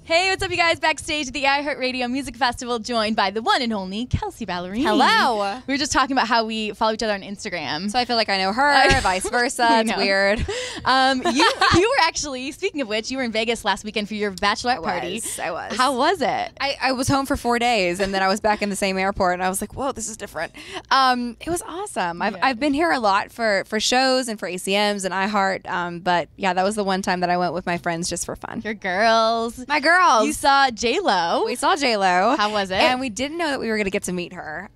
Hey, what's up, you guys? Backstage at the iHeartRadio Music Festival, joined by the one and only Kelsea Ballerini. Hello. We were just talking about how we follow each other on Instagram. So I feel like I know her, vice versa. It's weird. You were actually, speaking of which, you were in Vegas last weekend for your bachelorette party. I was. How was it? I was home for 4 days, and then I was back in the same airport, and I was like, whoa, this is different. It was awesome. I've been here a lot for shows and for ACMs and iHeart, but yeah, that was the one time that I went with my friends just for fun. Your girls. My girls. You saw J-Lo. We saw J-Lo. How was it? And we didn't know that we were going to get to meet her,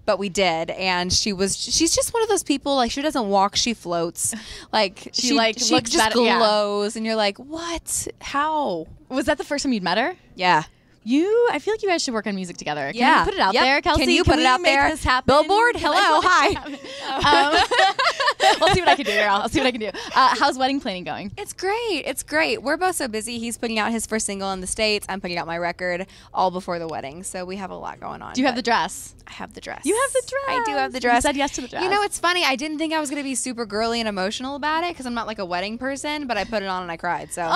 but we did. And she's just one of those people, like, she doesn't walk, she floats. Like, she looks just better, glows, and you're like, what? How? Was that the first time you'd met her? Yeah. I feel like you guys should work on music together. Can you put it out there, Kelsea? Can you put it out there? This happen? Billboard, hello, hi. I'll see what I can do, girl. I'll see what I can do. How's wedding planning going? It's great. It's great. We're both so busy. He's putting out his first single in the States. I'm putting out my record all before the wedding. So we have a lot going on. Do you have the dress? I have the dress. You have the dress. I do have the dress. You said yes to the dress. You know, it's funny. I didn't think I was going to be super girly and emotional about it because I'm not like a wedding person, but I put it on and I cried. So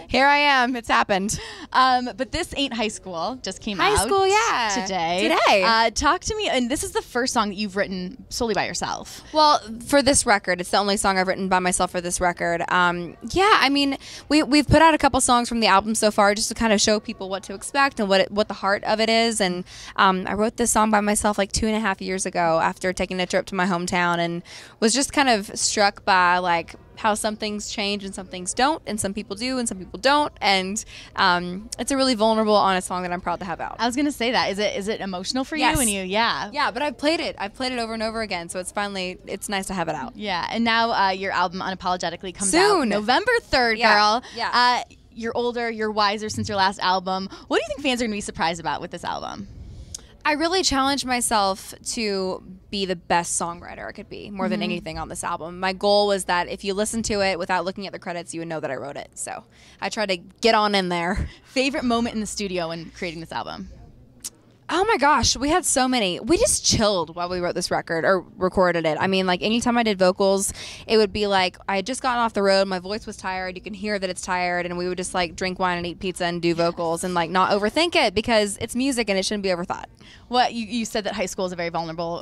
here I am. It's happened. But this ain't high school. Just came out. High school, yeah. Today. Talk to me. And this is the first song that you've written solely by yourself. Well, for this record, it's the only song I've written by myself for this record. Yeah, I mean, we've put out a couple songs from the album so far just to kind of show people what to expect and what the heart of it is. And I wrote this song by myself like 2.5 years ago after taking a trip to my hometown, and was just kind of struck by like how some things change and some things don't, and some people do and some people don't, and it's a really vulnerable, honest song that I'm proud to have out. I was gonna say that. Is it emotional for you? Yes. And yeah, but I've played it over and over again, so it's nice to have it out. Yeah, and now your album Unapologetically comes soon, out November 3rd, girl. Yeah. You're older, you're wiser since your last album. What do you think fans are gonna be surprised about with this album? I really challenged myself to be the best songwriter I could be, more than anything on this album. My goal was that if you listen to it without looking at the credits, you would know that I wrote it. So I tried to get on in there. Favorite moment in the studio when creating this album? Oh my gosh, we had so many. We just chilled while we wrote this record or recorded it. I mean, like anytime I did vocals, it would be like I had just gotten off the road, my voice was tired, you can hear that it's tired, and we would just like drink wine and eat pizza and do vocals and like not overthink it because it's music and it shouldn't be overthought. Well, you said that High School is a very vulnerable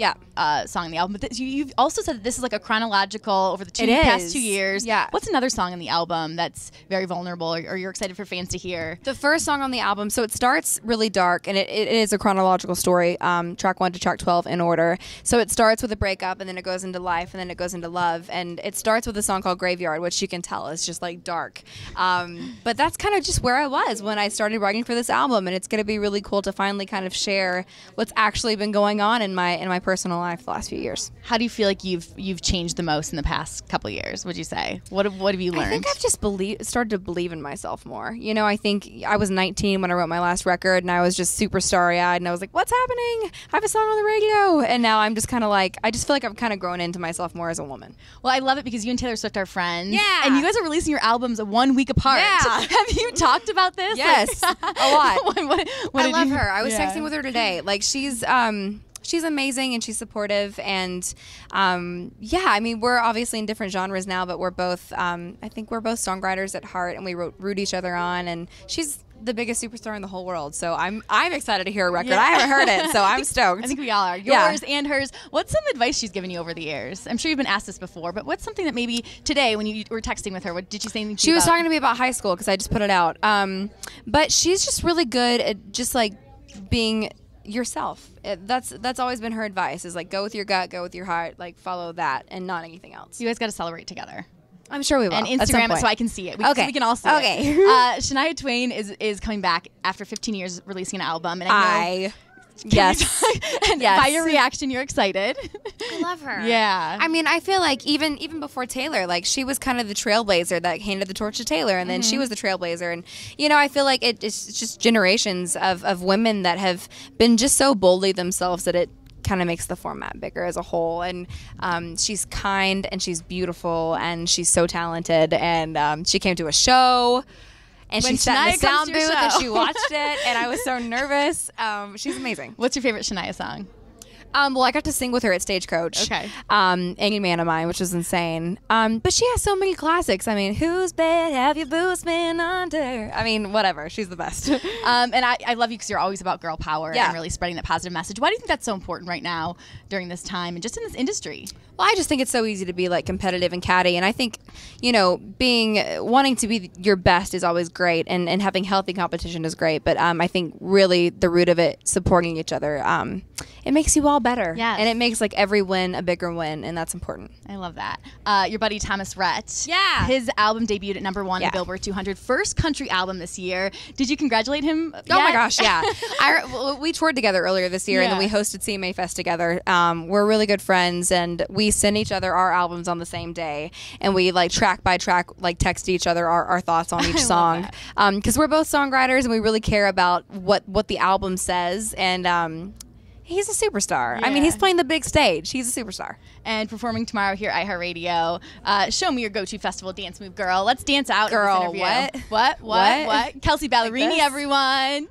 song in the album, but you've also said that this is like a chronological over the past 2 years. Yeah. What's another song in the album that's very vulnerable or you're excited for fans to hear? The first song on the album, so it starts really dark, and it is a chronological story, track 1 to track 12 in order. So it starts with a breakup, and then it goes into life, and then it goes into love, and it starts with a song called Graveyard, which you can tell is just like dark. But that's kind of just where I was when I started writing for this album, and it's going to be really cool to finally kind of share what's actually been going on in my personal life the last few years. How do you feel like you've changed the most in the past couple of years, would you say? What have you learned? I think I've just started to believe in myself more. You know, I think I was 19 when I wrote my last record, and I was just super starry-eyed, and I was like, what's happening? I have a song on the radio. And now I'm just kind of like, I just feel like I've kind of grown into myself more as a woman. Well, I love it because you and Taylor Swift are friends. Yeah. And you guys are releasing your albums 1 week apart. Yeah. Have you talked about this? Yes, a lot. What I love her. I was texting with her today. Like, she's amazing and she's supportive, and I mean, we're obviously in different genres now, but we're both I think we're both songwriters at heart, and we root each other on, and she's the biggest superstar in the whole world, so I'm excited to hear her record. I haven't heard it, so I'm stoked. I think we all are. Yours and hers. What's some advice she's given you over the years? I'm sure you've been asked this before, but what's something that maybe today when you were texting with her, what did she say anything to you She was about? talking to me about high school because I just put it out, but she's just really good at just like being yourself. That's always been her advice, is like go with your gut, go with your heart, like follow that and not anything else. You guys got to celebrate together. I'm sure we will. And Instagram it so I can see it. So we can all see it. Shania Twain is coming back after 15 years releasing an album, and I know yes. And by your reaction, you're excited. I love her. Yeah. I mean, I feel like even before Taylor, like she was kind of the trailblazer that handed the torch to Taylor, and then she was the trailblazer. And, you know, I feel like it's just generations of women that have been just so boldly themselves that it kind of makes the format bigger as a whole. And she's kind, and she's beautiful, and she's so talented. And she came to a show, and she sat in the sound booth and she watched it, and I was so nervous. She's amazing. What's your favorite Shania song? Well, I got to sing with her at Stagecoach. Okay. Angry Man of Mine, which was insane. But she has so many classics. I mean, whose bed have your boots been under? I mean, whatever. She's the best. And I love you because you're always about girl power Yeah. and really spreading that positive message. Why do you think that's so important right now during this time and just in this industry? Well, I just think it's so easy to be like competitive and catty, and I think wanting to be your best is always great, and having healthy competition is great. But I think really the root of it, supporting each other, it makes you all better, Yes. and it makes like every win a bigger win, and that's important. I love that. Your buddy Thomas Rhett. Yeah. His album debuted at #1 on Yeah. the Billboard 200, first country album this year. Did you congratulate him? Oh my gosh, yeah. We toured together earlier this year, and then Yeah. we hosted CMA Fest together. We're really good friends, and we send each other our albums on the same day, and we like track by track like text each other our thoughts on each song, because we're both songwriters and we really care about what the album says. And he's a superstar. I mean, Yeah. he's playing the big stage. He's a superstar. And performing tomorrow here at iHeartRadio. Show me your go-to festival dance move, girl. Let's dance out. Girl, in this interview. what? What? Kelsea Ballerini, this? everyone.